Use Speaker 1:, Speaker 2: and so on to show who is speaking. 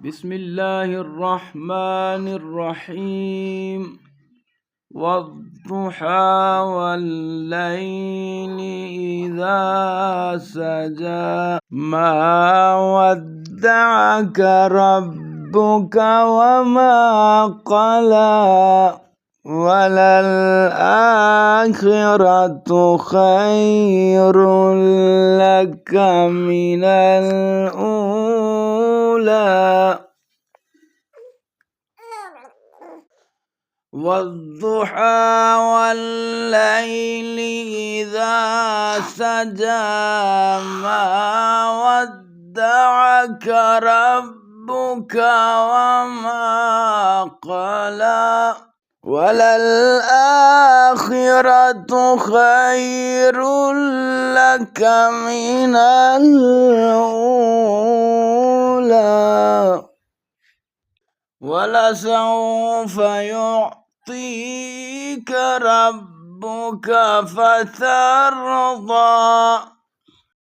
Speaker 1: بسم الله الرحمن الرحيم. والضحى والليل إذا سجى ما ودعك ربك وما قلى وللآخرة خير لك من الأولى. والضحى والليل إذا سجى ما ودعك ربك وما قلى وللآخرة خير لك من الأولى ولسوف يعطيك ربك فترضى